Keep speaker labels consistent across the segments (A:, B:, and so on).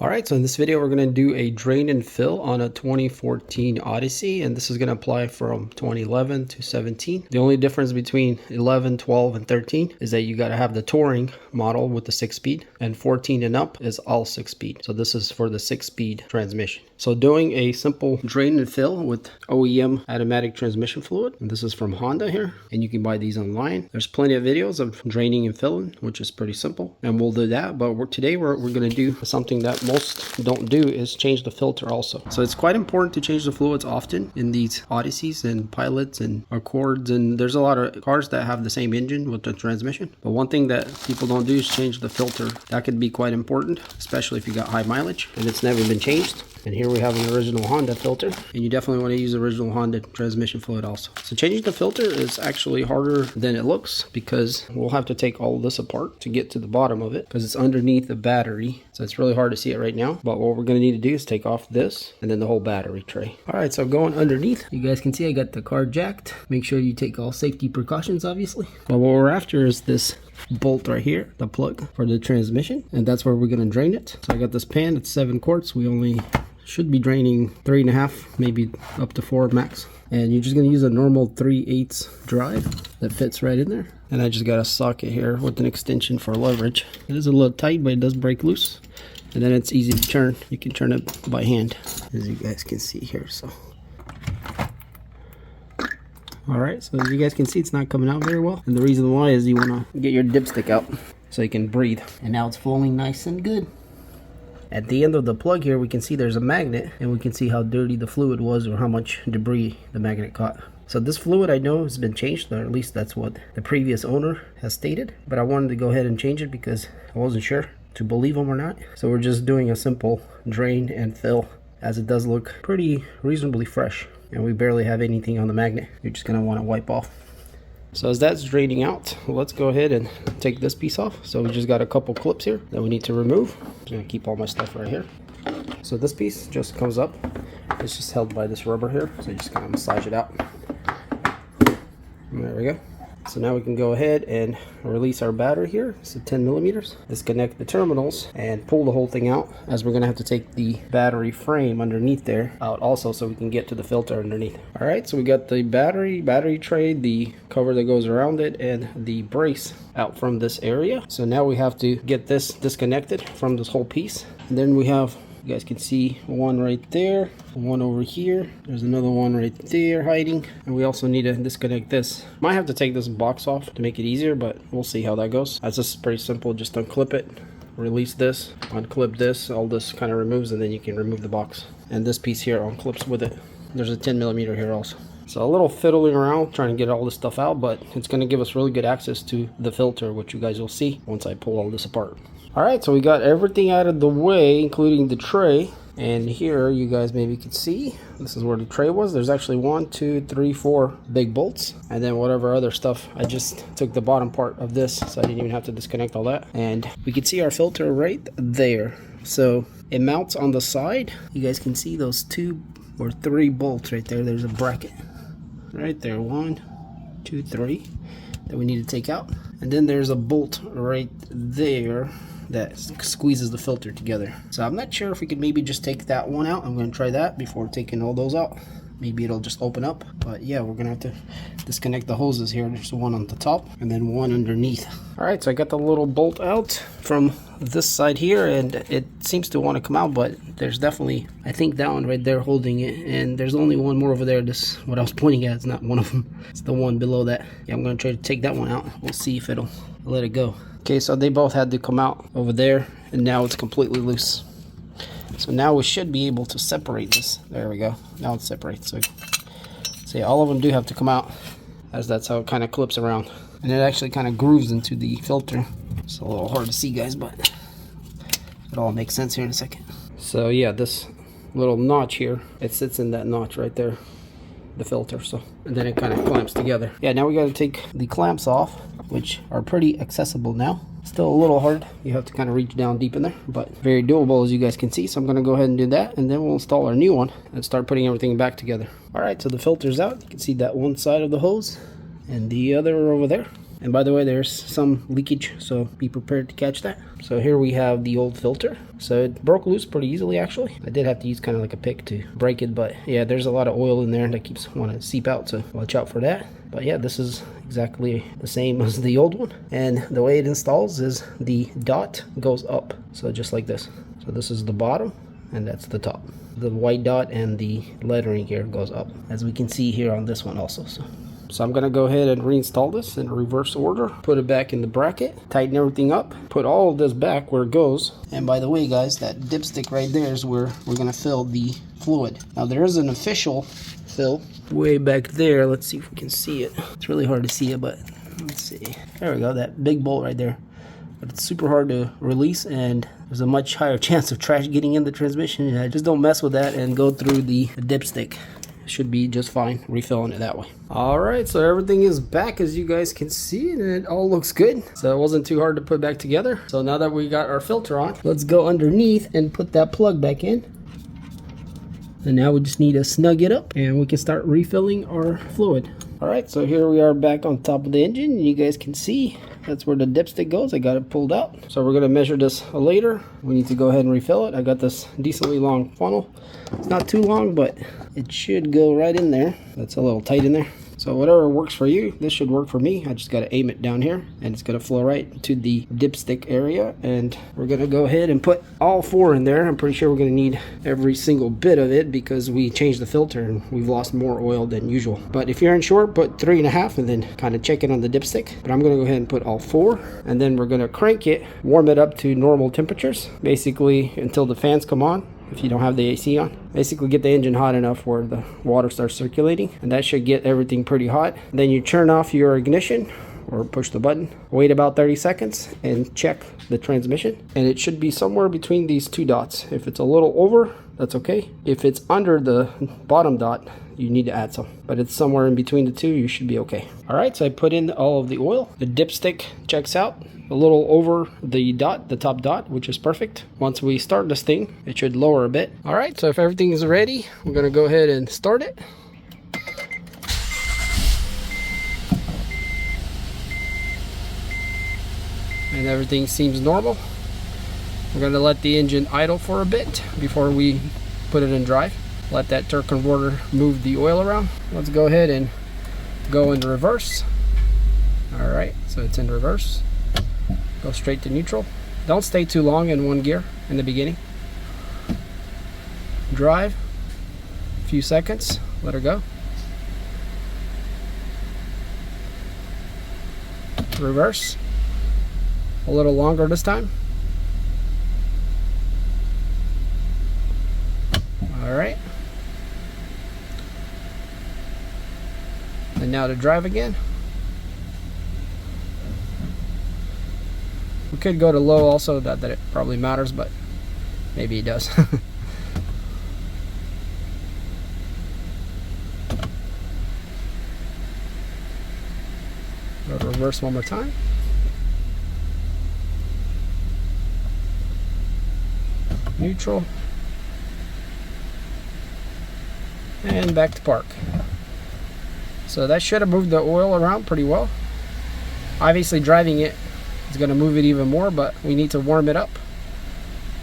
A: Alright, so in this video we're going to do a drain and fill on a 2014 Odyssey, and this is going to apply from 2011 to 17. The only difference between 11, 12, and 13 is that you got to have the touring model with the 6-speed, and 14 and up is all 6-speed. So this is for the 6-speed transmission. So doing a simple drain and fill with OEM automatic transmission fluid, and this is from Honda here, and you can buy these online. There's plenty of videos of draining and filling, which is pretty simple, and we'll do that. But today we're going to do something that most don't do, is change the filter also. So it's quite important to change the fluids often in these Odysseys and Pilots and Accords, and there's a lot of cars that have the same engine with the transmission. But one thing that people don't do is change the filter. That could be quite important, especially if you got high mileage and it's never been changed. And here we have an original Honda filter, and you definitely want to use original Honda transmission fluid also. So changing the filter is actually harder than it looks, because we'll have to take all of this apart to get to the bottom of it, because it's underneath the battery. So it's really hard to see it right now, but what we're going to need to do is take off this and then the whole battery tray. Alright, so going underneath, you guys can see I got the car jacked. Make sure you take all safety precautions, obviously. But what we're after is this bolt right here, the plug for the transmission, and that's where we're going to drain it. So I got this pan, it's 7 quarts. We only should be draining 3.5, maybe up to 4 max. And you're just going to use a normal 3/8 drive that fits right in there. And I just got a socket here with an extension for leverage. It is a little tight, but it does break loose. And then it's easy to turn. You can turn it by hand, as you guys can see here. So, alright, so as you guys can see, it's not coming out very well. And the reason why is you want to get your dipstick out so you can breathe. And now it's flowing nice and good. At the end of the plug here, we can see there's a magnet, and we can see how dirty the fluid was or how much debris the magnet caught. So this fluid, I know, has been changed, or at least that's what the previous owner has stated. But I wanted to go ahead and change it because I wasn't sure to believe him or not. So we're just doing a simple drain and fill, as it does look pretty reasonably fresh. And we barely have anything on the magnet. You're just going to want to wipe off. So as that's draining out, let's go ahead and take this piece off. So we just got a couple clips here that we need to remove. I'm just going to keep all my stuff right here. So this piece just comes up. It's just held by this rubber here. So you just kind of massage it out. And there we go. So now we can go ahead and release our battery here. It's a 10 millimeters. Disconnect the terminals and pull the whole thing out, as we're going to have to take the battery frame underneath there out also, so we can get to the filter underneath. Alright, so we got the battery tray, the cover that goes around it, and the brace out from this area. So now we have to get this disconnected from this whole piece. And then we have, you guys can see, one right there, one over here. There's another one right there hiding. And we also need to disconnect this. Might have to take this box off to make it easier, but we'll see how that goes. That's just pretty simple. Just unclip it, release this, unclip this. All this kind of removes, and then you can remove the box. And this piece here unclips with it. There's a 10 millimeter here also. So a little fiddling around trying to get all this stuff out, but it's going to give us really good access to the filter, which you guys will see once I pull all this apart. Alright, so we got everything out of the way, including the tray. And here, you guys maybe can see, this is where the tray was. There's actually 1, 2, 3, 4 big bolts. And then whatever other stuff, I just took the bottom part of this, so I didn't even have to disconnect all that. And we can see our filter right there. So it mounts on the side. You guys can see those 2 or 3 bolts right there. There's a bracket right there. 1, 2, 3 that we need to take out. And then there's a bolt right there that squeezes the filter together. So I'm not sure if we could maybe just take that one out. I'm going to try that before taking all those out. Maybe it'll just open up. But yeah, we're going to have to disconnect the hoses here. There's one on the top and then one underneath. Alright, so I got the little bolt out from this side here, and it seems to want to come out, but there's definitely, I think, that one right there holding it, and there's only one more over there. This, what I was pointing at, is not one of them. It's the one below that. Yeah, I'm going to try to take that one out. We'll see if it'll let it go. Okay, so they both had to come out over there, and now it's completely loose. So now we should be able to separate this. There we go. Now it's separated. So yeah, all of them do have to come out, as that's how it kind of clips around. And it actually kind of grooves into the filter. It's a little hard to see, guys, but it all makes sense here in a second. So yeah, this little notch here, it sits in that notch right there, the filter. So, and then it kind of clamps together. Yeah, now we got to take the clamps off, which are pretty accessible now. Still a little hard. You have to kind of reach down deep in there, but very doable, as you guys can see. So I'm going to go ahead and do that, and then we'll install our new one and start putting everything back together. Alright, so the filter's out. You can see that one side of the hose and the other over there. And by the way, there's some leakage, so be prepared to catch that. So here we have the old filter. So it broke loose pretty easily, actually. I did have to use kind of like a pick to break it, but yeah, there's a lot of oil in there that keeps wanting to seep out, so watch out for that. But yeah, this is exactly the same as the old one. And the way it installs is the dot goes up. So just like this. So this is the bottom and that's the top. The white dot and the lettering here goes up, as we can see here on this one also. So I'm going to go ahead and reinstall this in reverse order. Put it back in the bracket. Tighten everything up. Put all of this back where it goes. And by the way, guys, that dipstick right there is where we're going to fill the fluid. Now there is an official fill way back there. Let's see if we can see it. It's really hard to see it, but let's see. There we go. That big bolt right there. But it's super hard to release, and there's a much higher chance of trash getting in the transmission. Just don't mess with that and go through the dipstick. Should be just fine refilling it that way. All right, so everything is back, as you guys can see, and it all looks good. So it wasn't too hard to put back together. So now that we got our filter on, let's go underneath and put that plug back in. And now we just need to snug it up and we can start refilling our fluid. All right, so here we are back on top of the engine. You guys can see that's where the dipstick goes. I got it pulled out. So we're gonna measure this later. We need to go ahead and refill it. I got this decently long funnel. It's not too long, but it should go right in there. That's a little tight in there. So whatever works for you, this should work for me. I just got to aim it down here and it's going to flow right to the dipstick area. And we're going to go ahead and put all 4 in there. I'm pretty sure we're going to need every single bit of it because we changed the filter and we've lost more oil than usual. But if you're unsure, put 3.5 and then kind of check it on the dipstick. But I'm going to go ahead and put all 4, and then we're going to crank it, warm it up to normal temperatures, basically until the fans come on. If you don't have the AC on, basically get the engine hot enough where the water starts circulating, and that should get everything pretty hot. Then you turn off your ignition or push the button, wait about 30 seconds and check the transmission, and it should be somewhere between these 2 dots. If it's a little over, that's okay. If it's under the bottom dot, you need to add some, but it's somewhere in between the 2, you should be okay. All right, so I put in all of the oil. The dipstick checks out a little over the dot, the top dot, which is perfect. Once we start this thing, it should lower a bit. All right, so if everything is ready, we're gonna go ahead and start it. And everything seems normal. We're gonna let the engine idle for a bit before we put it in drive. Let that torque converter move the oil around. Let's go ahead and go into reverse. All right, so it's in reverse. Go straight to neutral. Don't stay too long in one gear in the beginning. Drive, a few seconds, let her go. Reverse, a little longer this time. All right. And now to drive again. We could go to low also, not that it probably matters, but maybe it does. Go to reverse one more time. Neutral. And back to park. So that should have moved the oil around pretty well. Obviously driving it is going to move it even more, but we need to warm it up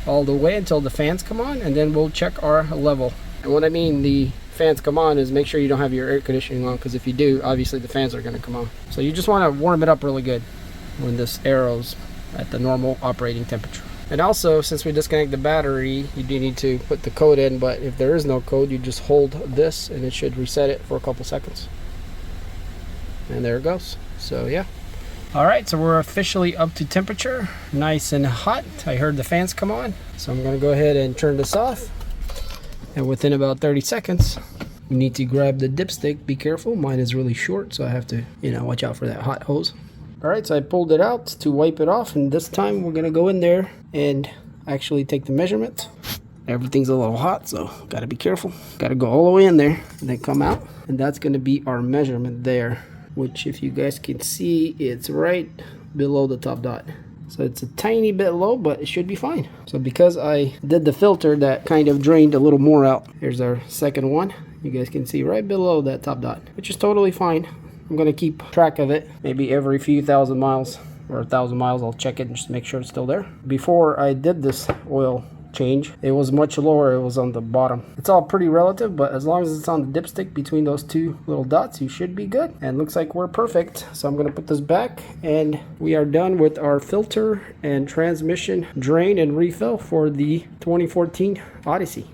A: all the way until the fans come on, and then we'll check our level. And what I mean the fans come on is make sure you don't have your air conditioning on, because if you do, obviously the fans are going to come on. So you just want to warm it up really good when this arrow's at the normal operating temperature. And also, since we disconnect the battery, you do need to put the code in, but if there is no code, you just hold this and it should reset it for a couple seconds. And there it goes. So yeah. All right, so we're officially up to temperature, nice and hot. I heard the fans come on, so I'm gonna go ahead and turn this off. And within about 30 seconds, we need to grab the dipstick. Be careful, mine is really short, so I have to, watch out for that hot hose. All right, so I pulled it out to wipe it off, and this time we're gonna go in there and actually take the measurement. Everything's a little hot, so gotta be careful. Gotta go all the way in there and then come out, and that's gonna be our measurement there, which if you guys can see, it's right below the top dot. So it's a tiny bit low, but it should be fine. So because I did the filter, that kind of drained a little more out. Here's our second one. You guys can see right below that top dot, which is totally fine. I'm gonna keep track of it. Maybe every few thousand miles or 1,000 miles, I'll check it and just make sure it's still there. Before I did this oil change, it was much lower. It was on the bottom. It's all pretty relative, but as long as it's on the dipstick between those two little dots, you should be good. And looks like we're perfect. So I'm gonna put this back, and we are done with our filter and transmission drain and refill for the 2014 Odyssey.